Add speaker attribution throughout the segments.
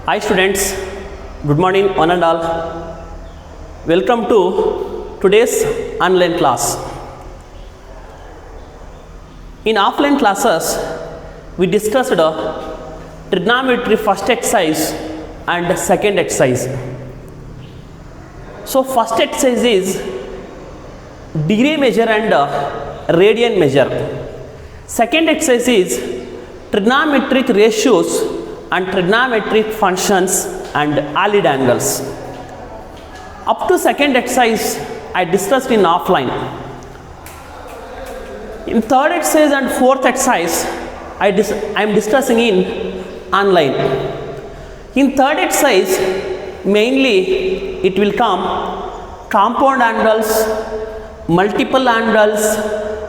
Speaker 1: Hi students, good morning one and all. Welcome to today's online class. In offline classes, we discussed trigonometry first exercise and second exercise. So first exercise is degree measure and radian measure. Second exercise is trigonometric ratios and trigonometric functions and allied angles. Up to second exercise I discussed in offline. In third exercise and fourth exercise I am discussing in online. In third exercise mainly it will come compound angles, multiple angles,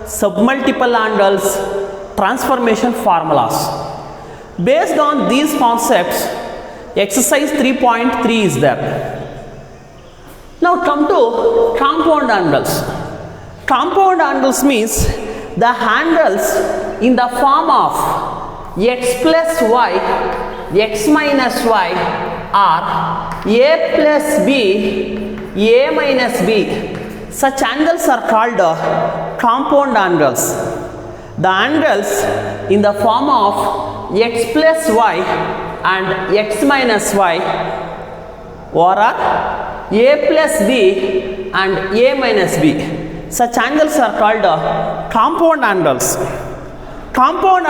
Speaker 1: submultiple angles, transformation formulas. Based on these concepts, exercise 3.3 is there. Now come to compound angles. Compound angles means the angles in the form of x plus y, x minus y, or a plus b, a minus b. Such angles are called compound angles. The angles in the form of x plus y and x minus y, or a plus b and a minus b. Such angles are called compound angles. Compound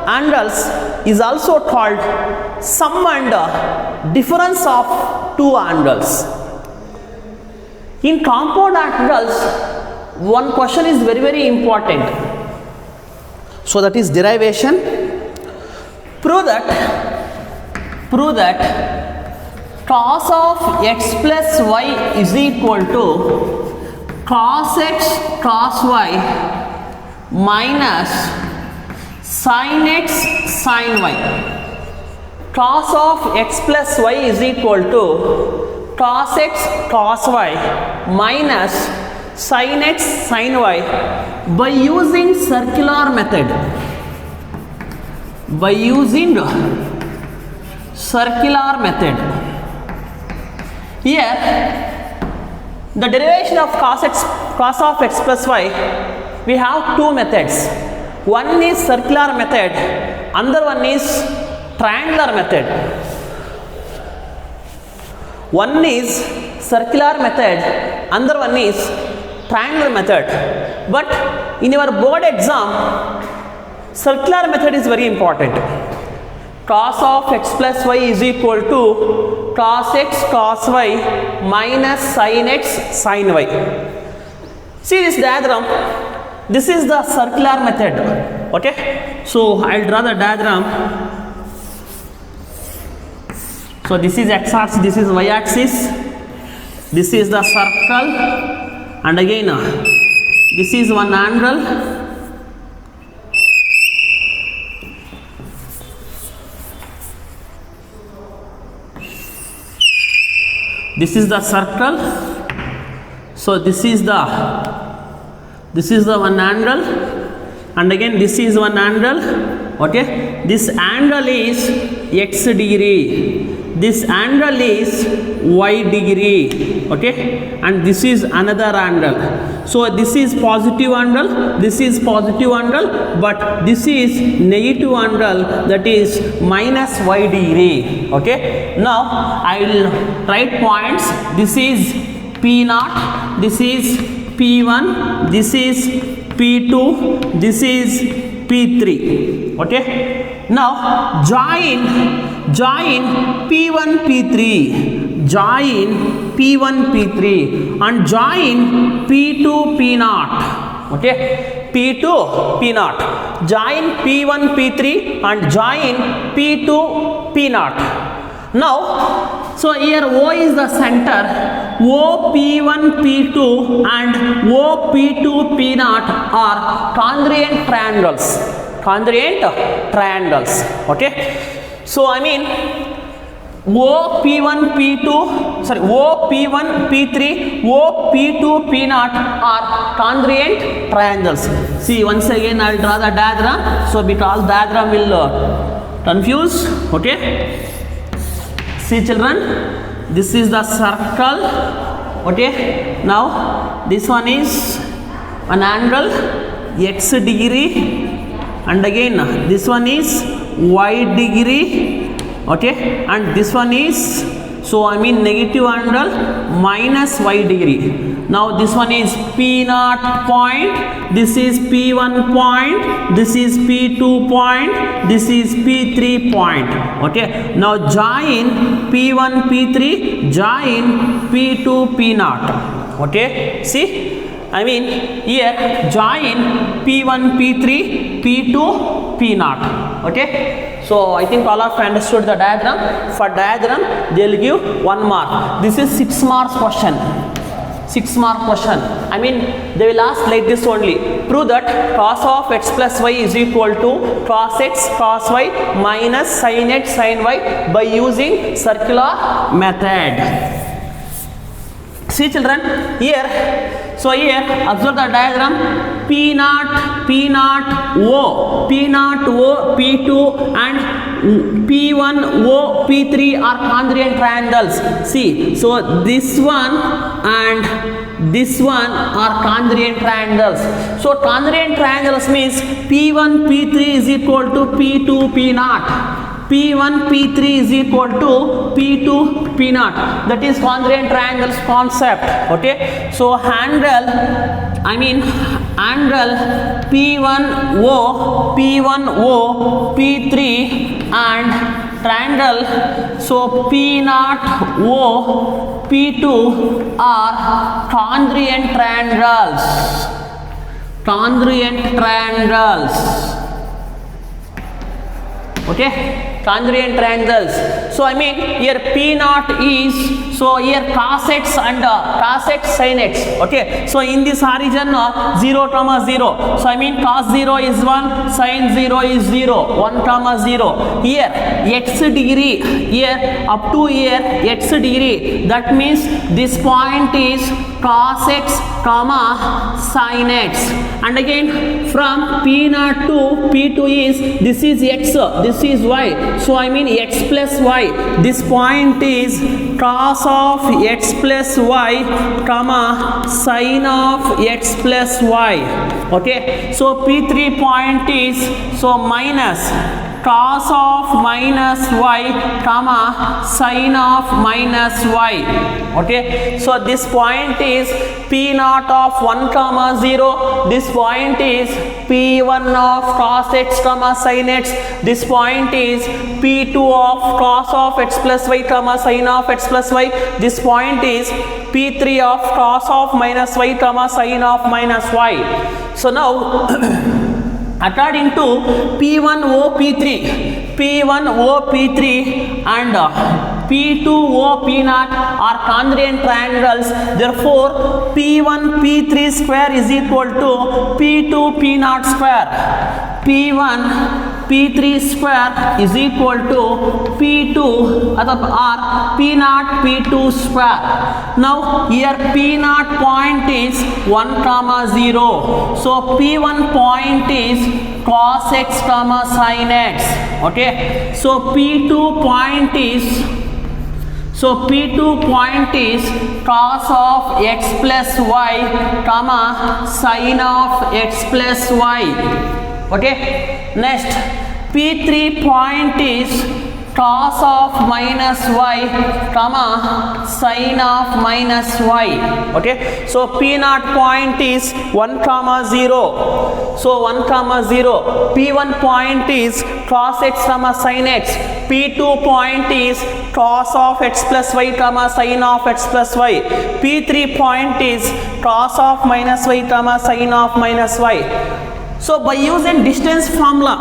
Speaker 1: angles is also called sum and difference of two angles. In compound angles, one question is very important. So that is derivation. Prove that cos of x plus y is equal to cos x cos y minus sin x sin y. Cos of x plus y is equal to cos x cos y minus sin x sin y by using circular method. By using circular method. Here the derivation of cos of x plus y, we have two methods. One is circular method, another one is triangular method. One is circular method, another one is triangular method. But in your board exam, circular method is very important. Cos of x plus y is equal to cos x cos y minus sin x sin y. See this diagram. This is the circular method. Okay. So I will draw the diagram. So this is x axis, this is y axis. This is the circle, and again this is one angle. This is the circle. So this is the one angle, and again this is one angle. Okay, this angle is x degree. This angle is y degree. Okay, and this is another angle. So this is positive angle, this is positive angle, but this is negative angle, that is minus y degree. Okay, now I will write points. This is P0, this is P1, this is P2, this is P3. Okay, now join P1 P3, join P1 P3 and join P2 P0. Okay, P2 P0, join P1 P3 and join P2 P0. Now, so here O is the center. O P1 P2 and O P2 P0 are congruent triangles. Congruent triangles. Okay. So I mean O P1 P2, sorry, O P1 P3, O P2 P0 are congruent triangles. See, once again I will draw the diagram. So because diagram will Confused? Okay. See children, this is the circle. Okay. Now this one is an angle x degree, and again this one is y degree. Okay, and this one is, so I mean negative angle minus y degree. Now this one is P0 point, this is P1 point, this is P2 point, this is P3 point. Okay, now join P1 P3, join P2 P0. Okay, see, I mean here join P1 P3, P2 P0. Okay, so I think all of you understood the diagram. For diagram they will give 1 mark. This is 6 marks question. 6 mark question. I mean they will ask like this only. Prove that cos of x plus y is equal to cos x cos y minus sin x sin y by using circular method. See children, here, so here observe the diagram. P0, P0, O, P0, O, P2 and P1, O, P3 are congruent triangles. See, so this one and this one are congruent triangles. So congruent triangles means P1, P3 is equal to P2, P0. P1, P3 is equal to P2, P0. That is congruent triangles concept. Okay. So angle, I mean angle P1O, P1O, P3 and triangle, so P0O, P2 are congruent triangles. Congruent triangles. Okay, congruent triangles. So I mean here P0 is, so here cos x and cos x sin x. Okay, so in this origin 0 comma 0. So I mean cos 0 is 1, sin 0 is 0, 1 comma 0. Here x degree, here up to here x degree. That means this point is cos x comma sin x, and again from P0 to P2 is, this is x, this is y, so I mean x plus y. This point is cos of x plus y comma sin of x plus y. Okay, so P3 point is, so minus cos of minus y comma sin of minus y. Okay, so this point is P0 of 1 comma 0. This point is P1 of cos x comma sin x. This point is P2 of cos of x plus y comma sin of x plus y. This point is P3 of cos of minus y comma sin of minus y. So now according to P1O P3, P1O P3 and P2O P0 are congruent triangles. Therefore P1 P3 square is equal to P2 P0 square. P1 P3 square is equal to P2 or P0 P2 square. Now here P0 point is 1 comma 0. So P1 point is cos x comma sin x. Okay, so P2 point is, so P2 point is cos of x plus y comma sin of x plus y. Okay, next P3 point is cos of minus y comma sin of minus y. Okay, so P0 point is 1 comma 0. So 1 comma 0. P1 point is cos x comma sin x. P2 point is cos of x plus y comma sin of x plus y. P3 point is cos of minus y comma sin of minus y. So by using distance formula,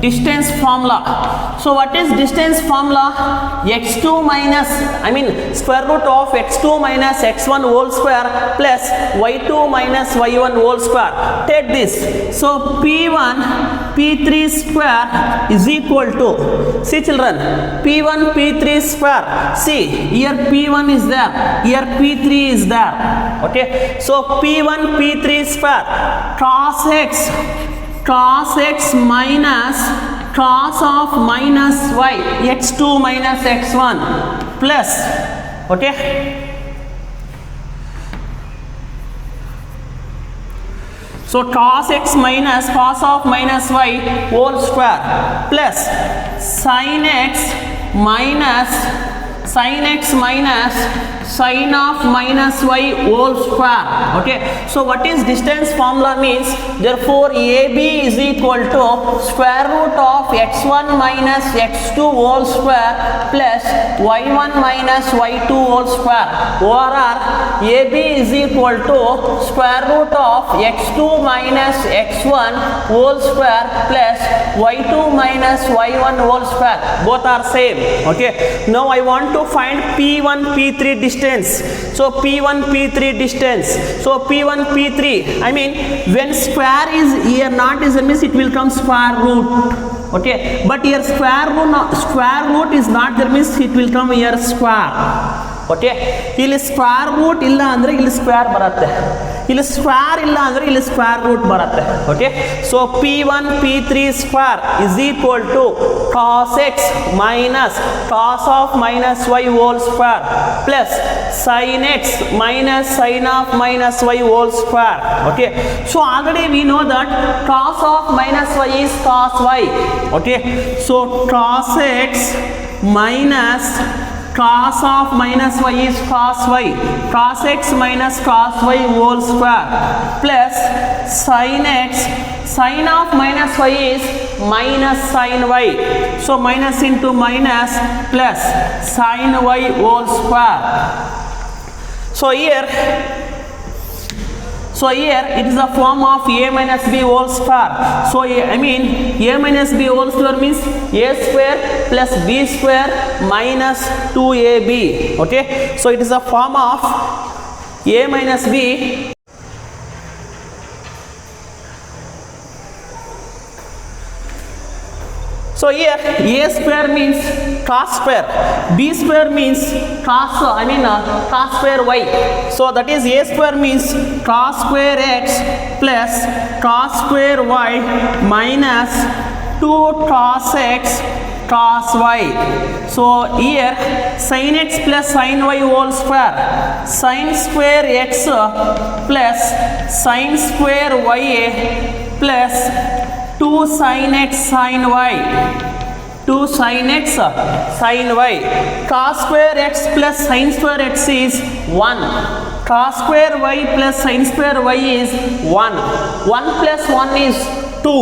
Speaker 1: distance formula. So what is distance formula? x2 minus, I mean square root of x2 minus x1 whole square plus y2 minus y1 whole square. Take this. So P1 P3 square is equal to, see children, P1 P3 square. See here P1 is there, here P3 is there. Okay, so P1 P3 square cos x cos x minus cos of minus y, x2 minus x1 plus, okay, so cos x minus cos of minus y whole square plus sin x minus sin of minus y whole square. Okay, so what is distance formula means, therefore AB is equal to square root of x1 minus x2 whole square plus y1 minus y2 whole square, or AB is equal to square root of x2 minus x1 whole square plus y2 minus y1 whole square, both are same. Okay, now I want to find P1 P3 distance. So P1 P3 distance, so P1 P3, I mean when square is here not is means it will come square root. Okay, but here square root is not there means it will come here square. Okay, ಇಲ್ಲಿ square root ಇಲ್ಲ ಅಂದರೆ ಇಲ್ಲಿ square ಬರುತ್ತೆ, ಇಲ್ಲಿ square ಇಲ್ಲ ಅಂದರೆ ಇಲ್ಲಿ square root ಬರುತ್ತೆ. Okay, so P1 P3 square is equal to cos x minus cos of minus y whole square plus sin x minus sin of minus y whole square. Okay, so already we know that cos of minus y is cos y. Okay, so cos x minus cos of minus y is cos y, cos x minus cos y whole square plus sin x, sin of minus y is minus sin y, so minus into minus plus sin y whole square. So here it is a form of a minus b whole square. So I mean a minus b whole square means a square plus b square minus 2ab. Okay, so it is a form of a minus b. So here a square means cos square, b square means cos square y. So that is a square means cos square x plus cos square y minus 2 cos x cos y. So here sin x plus sin y whole square, sin square x plus sin square y plus 2 sin x sin y, 2 sin x sin y. Cos square x plus sin square x is 1, cos square y plus sin square y is 1, 1 plus 1 is 2.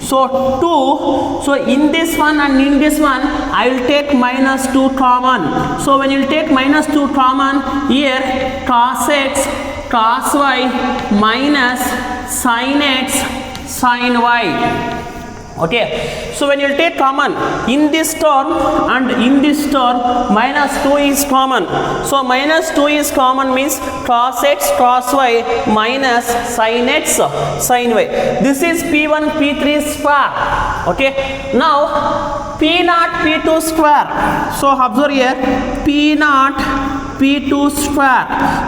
Speaker 1: So 2, so in this one and in this one I will take minus 2 common. So when you take minus 2 common, here cos x cos y minus sin x sin y. Okay, so when you take common in this term and in this term, minus 2 is common. So minus 2 is common means cos x cos y minus sin x sin y. This is P1 P3 square. Okay, now P0 P2 square. So observe here P0 P2 square.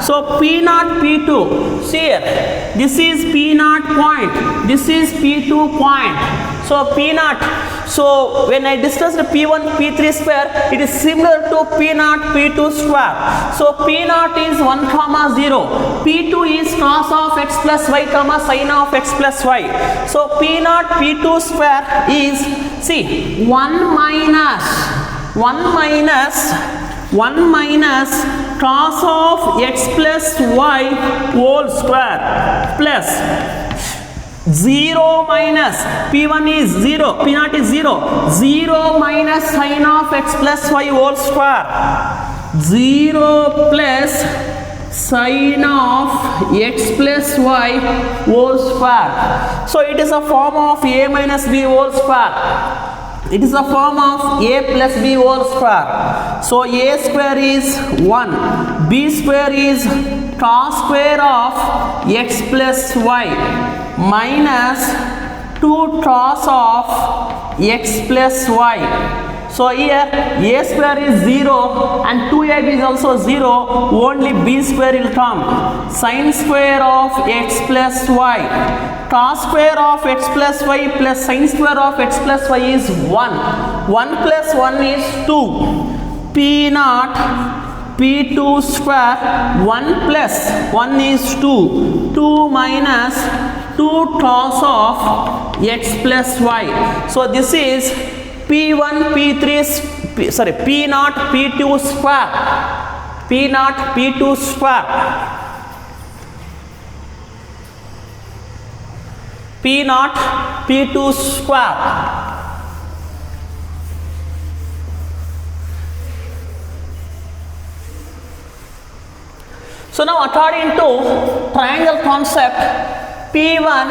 Speaker 1: So P0 P2, see here, this is P0 point, this is P2 point. So P0, so when I discussed P1 P3 square, it is similar to P0 P2 square. So P0 is 1 comma 0, P2 is cos of x plus y comma sin of x plus y. So P0 P2 square is, see, 1 minus cos of x plus y whole square plus 0 minus P1 is 0, P0 is 0, 0 minus sin of x plus y whole square, 0 plus sin of x plus y whole square. So it is a form of a minus b whole square. It is a form of a plus b whole square. So a square is 1, b square is cos square of x plus y minus 2 cos of x plus y So here a square is 0 and 2ab is also 0, only b square will come. Sin square of x plus y, cos square of x plus y plus sin square of x plus y is 1. 1 plus 1 is 2. P naught P2 square, 1 plus 1 is 2. 2 minus 2 cos of x plus y. So this is P1 P3 sorry P naught P2 square. P naught P2 square. P naught P2 square. So now according to triangle concept, P1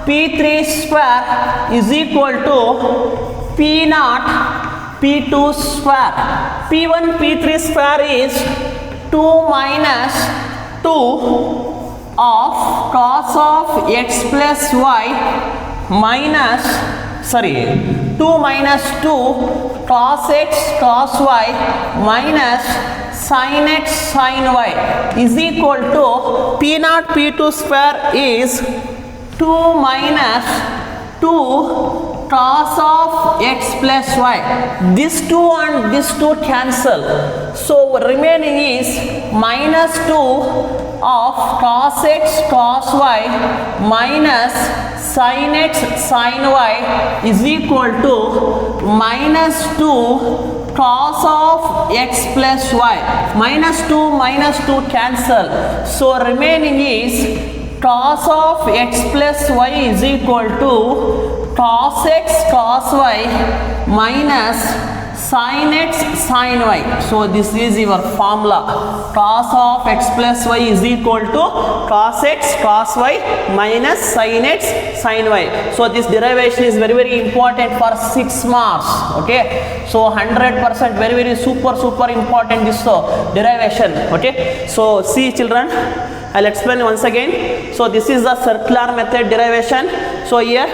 Speaker 1: P3 square is equal to P naught P2 square. P1 P3 square is 2 minus 2 of cos of x plus y minus 2 minus 2 cos x cos y minus sin x sin y is equal to P naught P2 square is 2 minus 2 cos of x plus y. This 2 and this 2 cancel. So remaining is minus 2 of cos x cos y minus sin x sin y is equal to minus 2 cos of x plus y. Minus 2 cancel. So remaining is cos of x plus y is equal to cos x cos y minus sin x sin y. So this is your formula. Cos of x plus y is equal to cos x cos y minus sin x sin y. So this derivation is very very important for 6 marks. Okay. So 100% very very super important this derivation. Okay. So see children, I'll explain once again. So this is the circular method derivation. So here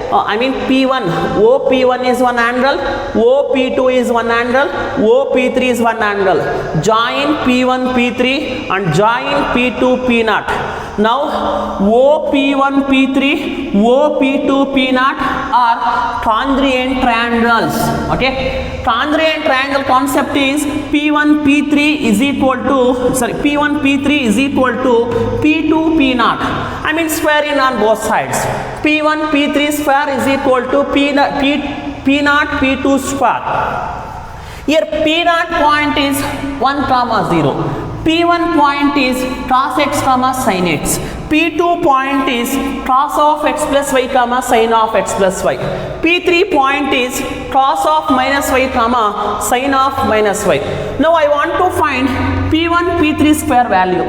Speaker 1: P1, OP1 is one angle, OP2 is one angle, OP3 is one angle. Join P1 P3 and join P2 P naught. Now OP1 P3, OP2 P naught are congruent triangles. Okay, congruent triangle concept is P1 P3 is equal to P1 P3 is equal to P2 P naught. Squaring on both sides. P1 P3 square is equal to P naught P2 square. Here P naught point is 1, 0. P1 point is cos x sin x. P2 point is cos of x plus y sin of x plus y. P3 point is cos of minus y sin of minus y. Now I want to find P1 P3 square value.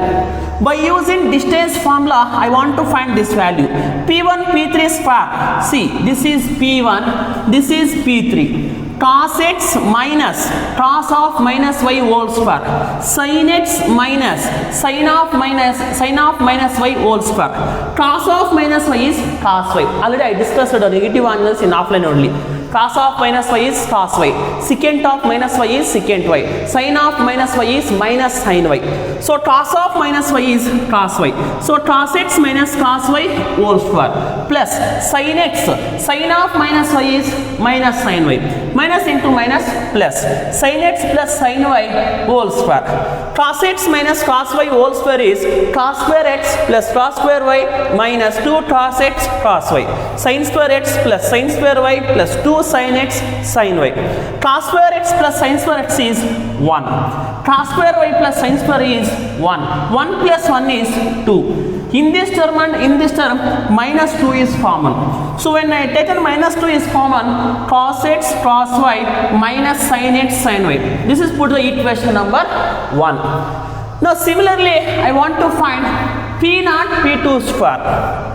Speaker 1: By using distance formula, I want to find this value. P1 P3 square. See, this is P1, this is P3. Cos x minus cos of minus y whole square, sin x minus sin of minus y whole square. Cos of minus y is cos y. Already I discussed the negative angles in offline only. Cos of minus y is cos y. Secant of minus y is secant y. Sin of minus y is minus sin y. So cos of minus y is cos y. So cos x minus cos y whole square plus sin x. Sin of minus y is minus sin y. Minus into minus plus sin x plus sin y whole square. Cos x minus cos y whole square is cos square x plus cos square y minus 2 cos x cos y. Sin square x plus sin square y plus 2 sin x sin y. Cos square x plus sin square x is 1. Cos square y plus sin square is 1. 1 plus 1 is 2. In this term and in this term, minus 2 is common. So when I taken minus 2 is common, cos x cos y minus sin x sin y. This is put the equation number 1. Now similarly, I want to find P naught P2 square.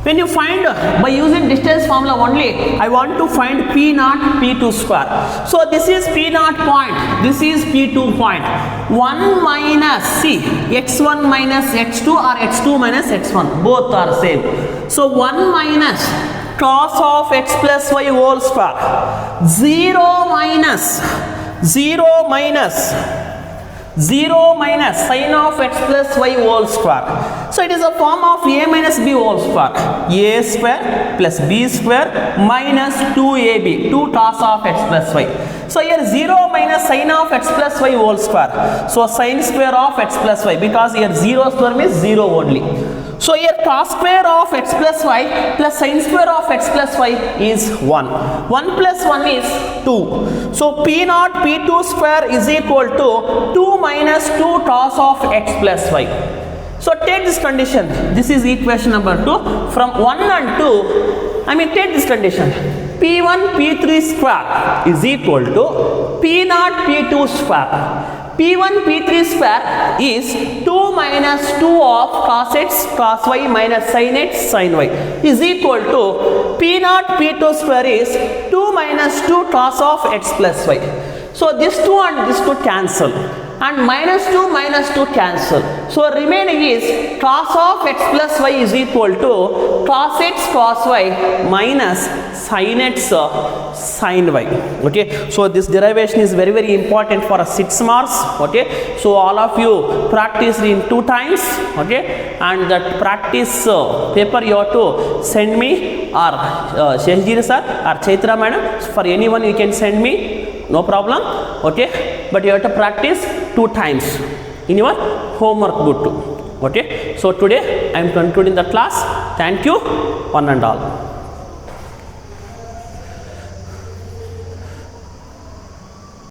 Speaker 1: When you find by using distance formula only, I want to find P naught P2 square. So this is P naught point, this is P2 point. 1 minus x1 minus x2 or x2 minus x1, both are same. So 1 minus cos of x plus y whole square. 0 minus 0 minus sin of x plus y whole square. So it is a form of a minus b whole square. A square plus b square minus 2ab, 2 cos of x plus y. So here 0 minus sin of x plus y whole square. So sin square of x plus y, because here 0 square means 0 only. So here cos square of x plus y plus sin square of x plus y is 1. 1 plus 1 is 2. So p naught p2 square is equal to 2 minus 2 cos of x plus y. So take this condition. This is equation number 2. From 1 and 2, take this condition. P1 P3 square is equal to P naught P2 square. P1 P3 square is 2 minus 2 of cos x cos y minus sin x sin y is equal to P naught P2 square is 2 minus 2 cos of x plus y. So this 2 and this 2 cancel, and minus 2 cancel. So remaining is cos of x plus y is equal to cos x cos y minus sin x sin y. Okay, so this derivation is very, very important for 6 marks. Okay, so all of you practice in 2 times. Okay, and that practice paper you have to send me, or Sheshjir sir or Chaitra madam, for anyone you can send me, no problem. Okay, but you have to practice 2 times in your homework book too. Okay, so today I am concluding the class. Thank you, one and all.